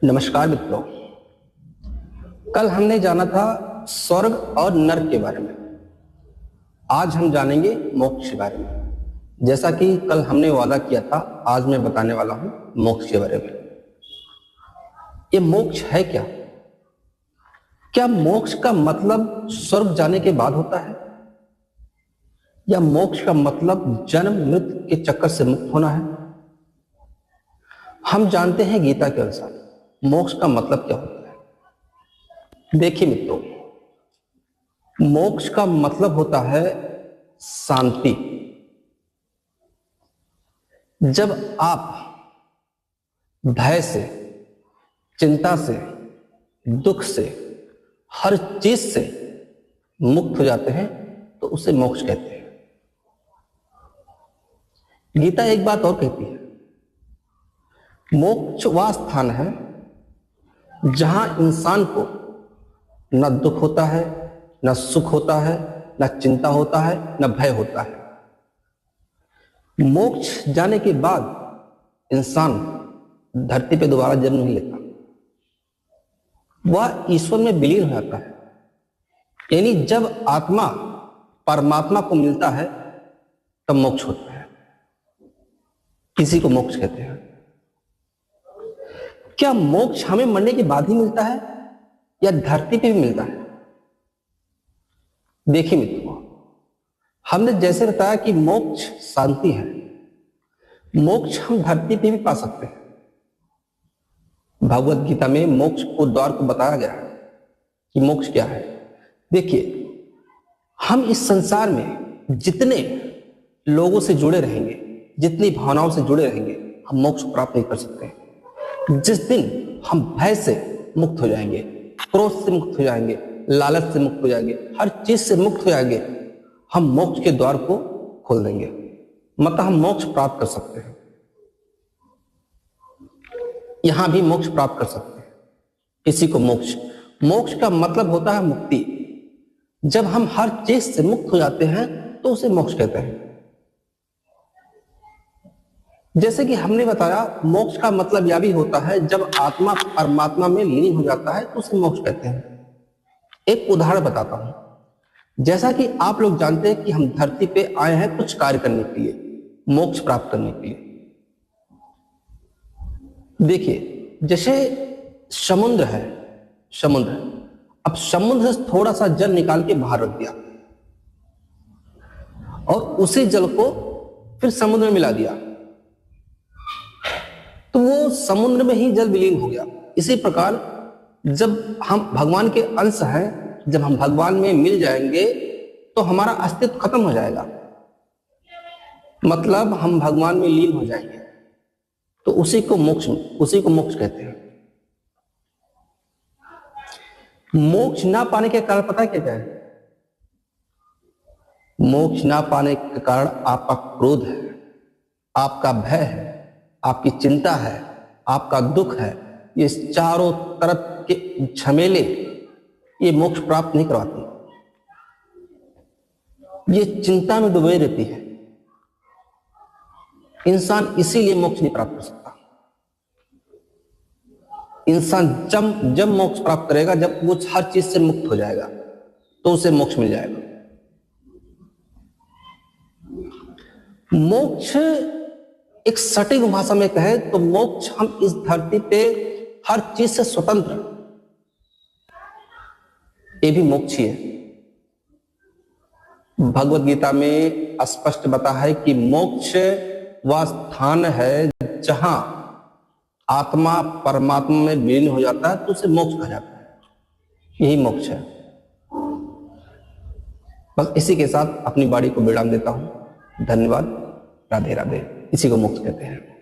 नमस्कार मित्रों। कल हमने जाना था स्वर्ग और नरक के बारे में। आज हम जानेंगे मोक्ष के बारे में। जैसा कि कल हमने वादा किया था, आज मैं बताने वाला हूं मोक्ष के बारे में। ये मोक्ष है क्या? क्या मोक्ष का मतलब स्वर्ग जाने के बाद होता है, या मोक्ष का मतलब जन्म मृत्यु के चक्कर से मुक्त होना है? हम जानते हैं गीता के अनुसार मोक्ष का मतलब क्या होता है। देखिए मित्रों, मोक्ष का मतलब होता है शांति। जब आप भय से, चिंता से, दुख से, हर चीज से मुक्त हो जाते हैं तो उसे मोक्ष कहते हैं। गीता एक बात और कहती है, मोक्ष वह स्थान है जहां इंसान को न दुख होता है, न सुख होता है, न चिंता होता है, न भय होता है। मोक्ष जाने के बाद इंसान धरती पे दोबारा जन्म नहीं लेता, वह ईश्वर में विलीन हो जाता है। यानी जब आत्मा परमात्मा को मिलता है तब मोक्ष होता है। किसी को मोक्ष कहते हैं। क्या मोक्ष हमें मरने के बाद ही मिलता है या धरती पे भी मिलता है? देखिए मित्रों, हमने जैसे बताया कि मोक्ष शांति है, मोक्ष हम धरती पे भी पा सकते हैं। भगवत गीता में मोक्ष को द्वार को बताया गया है कि मोक्ष क्या है। देखिए, हम इस संसार में जितने लोगों से जुड़े रहेंगे, जितनी भावनाओं से जुड़े रहेंगे, हम मोक्ष प्राप्त नहीं कर सकते। जिस दिन हम भय से मुक्त हो जाएंगे, क्रोध से मुक्त हो जाएंगे, लालच से मुक्त हो जाएंगे, हर चीज से मुक्त हो जाएंगे, हम मोक्ष के द्वार को खोल देंगे। मतलब हम मोक्ष प्राप्त कर सकते हैं, यहां भी मोक्ष प्राप्त कर सकते हैं। किसी को मोक्ष, मोक्ष का मतलब होता है मुक्ति। जब हम हर चीज से मुक्त हो जाते हैं तो उसे मोक्ष कहते हैं। जैसे कि हमने बताया, मोक्ष का मतलब यह भी होता है जब आत्मा परमात्मा में लीन हो जाता है तो उसे मोक्ष कहते हैं। एक उदाहरण बताता हूं। जैसा कि आप लोग जानते हैं कि हम धरती पे आए हैं कुछ कार्य करने के लिए, मोक्ष प्राप्त करने के लिए। देखिए, जैसे समुद्र है, समुद्र, अब समुद्र से थोड़ा सा जल निकाल के बाहर रख दिया और उसी जल को फिर समुद्र में मिला दिया तो वो समुद्र में ही जल विलीन हो गया। इसी प्रकार जब हम भगवान के अंश हैं, जब हम भगवान में मिल जाएंगे तो हमारा अस्तित्व खत्म हो जाएगा। मतलब हम भगवान में लीन हो जाएंगे तो उसी को मोक्ष कहते हैं। मोक्ष ना पाने के कारण पता है क्या है? मोक्ष ना पाने के कारण आपका क्रोध है, आपका भय है, आपकी चिंता है, आपका दुख है। ये चारों तरफ के झमेले ये मोक्ष प्राप्त नहीं करवाती। ये चिंता में डूबे रहती है। इंसान इसीलिए मोक्ष नहीं प्राप्त कर सकता। इंसान जब मोक्ष प्राप्त करेगा, जब वो हर चीज से मुक्त हो जाएगा तो उसे मोक्ष मिल जाएगा। मोक्ष एक सटीक भाषा में कहे तो मोक्ष, हम इस धरती पे हर चीज से स्वतंत्र, ये भी मोक्ष ही है। भगवत गीता में स्पष्ट बता है कि मोक्ष वह स्थान है जहां आत्मा परमात्मा में विलीन हो जाता है तो उसे मोक्ष कहा जाता है। यही मोक्ष है। बस इसी के साथ अपनी वाणी को विराम देता हूं। धन्यवाद। राधे राधे। इसी को मोक्ष कहते हैं।